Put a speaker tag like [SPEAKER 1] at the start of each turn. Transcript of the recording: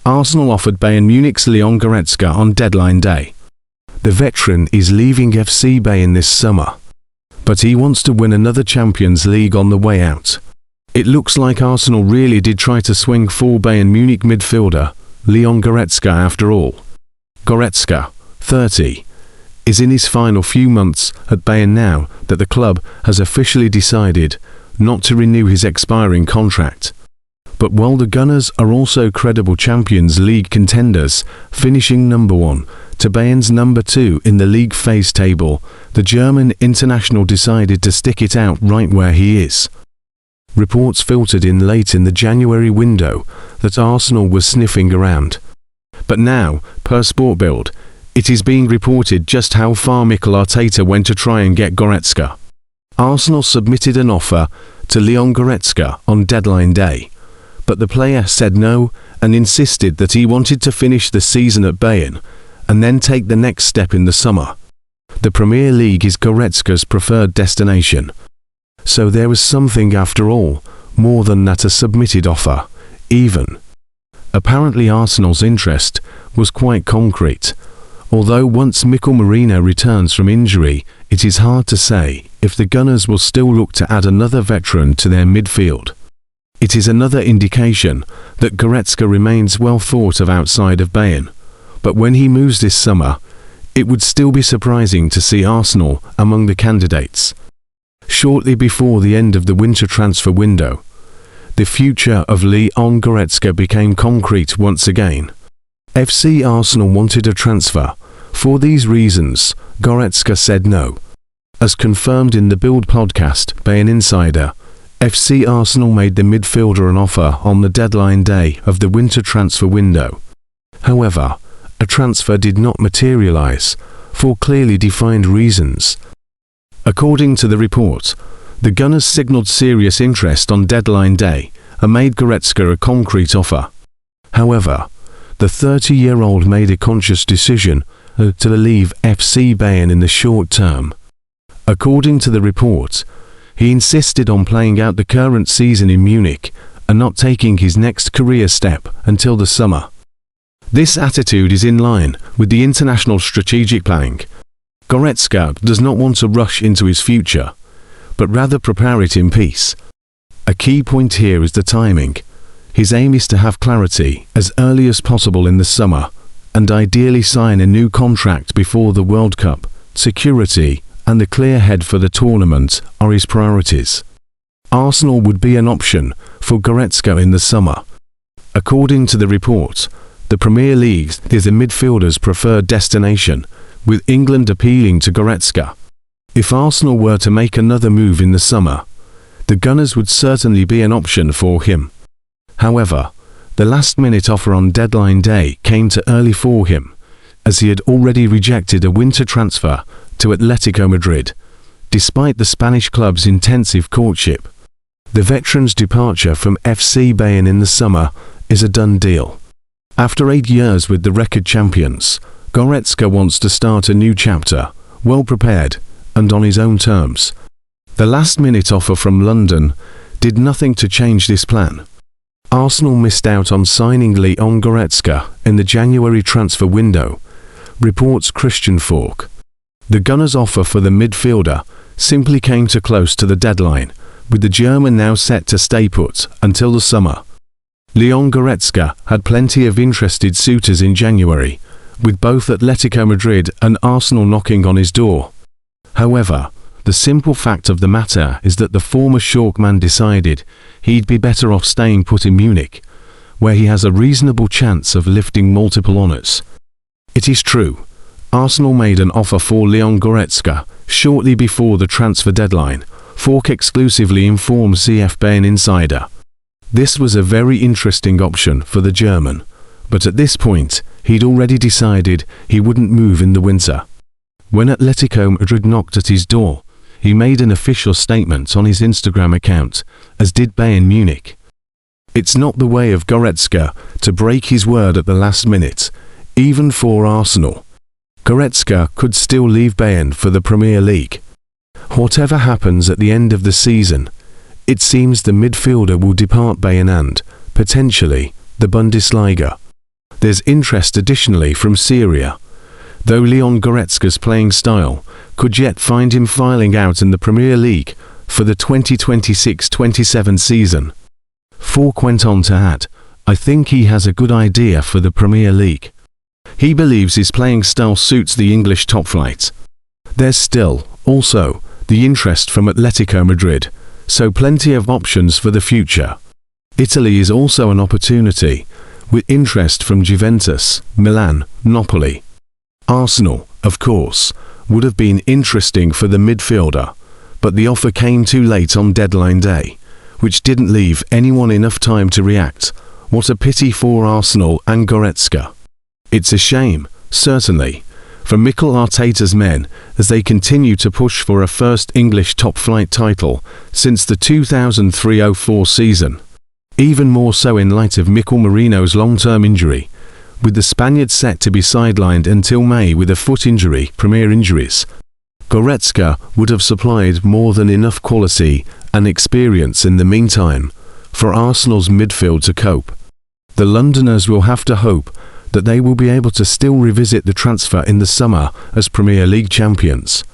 [SPEAKER 1] Arsenal offered Bayern Munich's Leon Goretzka on deadline day. The veteran is leaving FC Bayern this summer, but he wants to win another Champions League on the way out. It looks like Arsenal really did try to swing for Bayern Munich midfielder Leon Goretzka after all. Goretzka, 30, is in his final few months at Bayern now that the club has officially decided not to renew his expiring contract. But while the Gunners are also credible Champions League contenders, finishing number 1 to Bayern's number 2 in the league phase table, the German international decided to stick it out right where he is. Reports filtered in late in the January window that Arsenal was sniffing around. But now, per Sport Bild, it is being reported just how far Mikel Arteta went to try and get Goretzka. Arsenal submitted an offer to Leon Goretzka on deadline day, but the player said no and insisted that he wanted to finish the season at Bayern and then take the next step in the summer. The Premier League is Goretzka's preferred destination. So there was something after all, more than that a submitted offer, even. Apparently Arsenal's interest was quite concrete, although once Mikel Merino returns from injury, it is hard to say if the Gunners will still look to add another veteran to their midfield. It is another indication that Goretzka remains well thought of outside of Bayern, but when he moves this summer, it would still be surprising to see Arsenal among the candidates. Shortly before the end of the winter transfer window, the future of Leon Goretzka became concrete once again. FC Arsenal wanted a transfer. For these reasons, Goretzka said no. As confirmed in the Bild podcast by an insider, FC Arsenal made the midfielder an offer on the deadline day of the winter transfer window. However, a transfer did not materialize, for clearly defined reasons. According to the report, the Gunners signalled serious interest on deadline day and made Goretzka a concrete offer. However, the 30-year-old made a conscious decision to leave FC Bayern in the short term. According to the report, he insisted on playing out the current season in Munich and not taking his next career step until the summer. This attitude is in line with the international strategic planning. Goretzka does not want to rush into his future, but rather prepare it in peace. A key point here is the timing. His aim is to have clarity as early as possible in the summer and ideally sign a new contract before the World Cup. Security and the clear head for the tournament are his priorities. Arsenal would be an option for Goretzka in the summer. According to the report, the Premier League is the midfielder's preferred destination, with England appealing to Goretzka. If Arsenal were to make another move in the summer, the Gunners would certainly be an option for him. However, the last-minute offer on deadline day came too early for him, as he had already rejected a winter transfer to Atletico Madrid, despite the Spanish club's intensive courtship. The veteran's departure from FC Bayern in the summer is a done deal. After 8 years with the record champions, Goretzka wants to start a new chapter, well prepared and on his own terms. The last-minute offer from London did nothing to change this plan. Arsenal missed out on signing Leon Goretzka in the January transfer window, reports Christian Falk. The Gunners' offer for the midfielder simply came too close to the deadline, with the German now set to stay put until the summer. Leon Goretzka had plenty of interested suitors in January, with both Atletico Madrid and Arsenal knocking on his door. However, the simple fact of the matter is that the former Schalke decided he'd be better off staying put in Munich, where he has a reasonable chance of lifting multiple honours. It is true, Arsenal made an offer for Leon Goretzka shortly before the transfer deadline, Falk exclusively informs CF Bayern insider. This was a very interesting option for the German, but at this point, he'd already decided he wouldn't move in the winter. When Atletico Madrid knocked at his door, he made an official statement on his Instagram account, as did Bayern Munich. It's not the way of Goretzka to break his word at the last minute, even for Arsenal. Goretzka could still leave Bayern for the Premier League. Whatever happens at the end of the season, it seems the midfielder will depart Bayern and, potentially, the Bundesliga. There's interest additionally from Syria, though Leon Goretzka's playing style could yet find him filing out in the Premier League for the 2026-27 season. Falk went on to add, "I think he has a good idea for the Premier League. He believes his playing style suits the English top flight." There's still, also, the interest from Atletico Madrid, so plenty of options for the future. Italy is also an opportunity, with interest from Juventus, Milan, Napoli. Arsenal, of course, would have been interesting for the midfielder, but the offer came too late on deadline day, which didn't leave anyone enough time to react. What a pity for Arsenal and Goretzka. It's a shame, certainly, for Mikel Arteta's men as they continue to push for a first English top-flight title since the 2003-04 season. Even more so in light of Mikel Merino's long-term injury, with the Spaniard set to be sidelined until May with a foot injury. Premier injuries. Goretzka would have supplied more than enough quality and experience in the meantime for Arsenal's midfield to cope. The Londoners will have to hope that they will be able to still revisit the transfer in the summer as Premier League champions.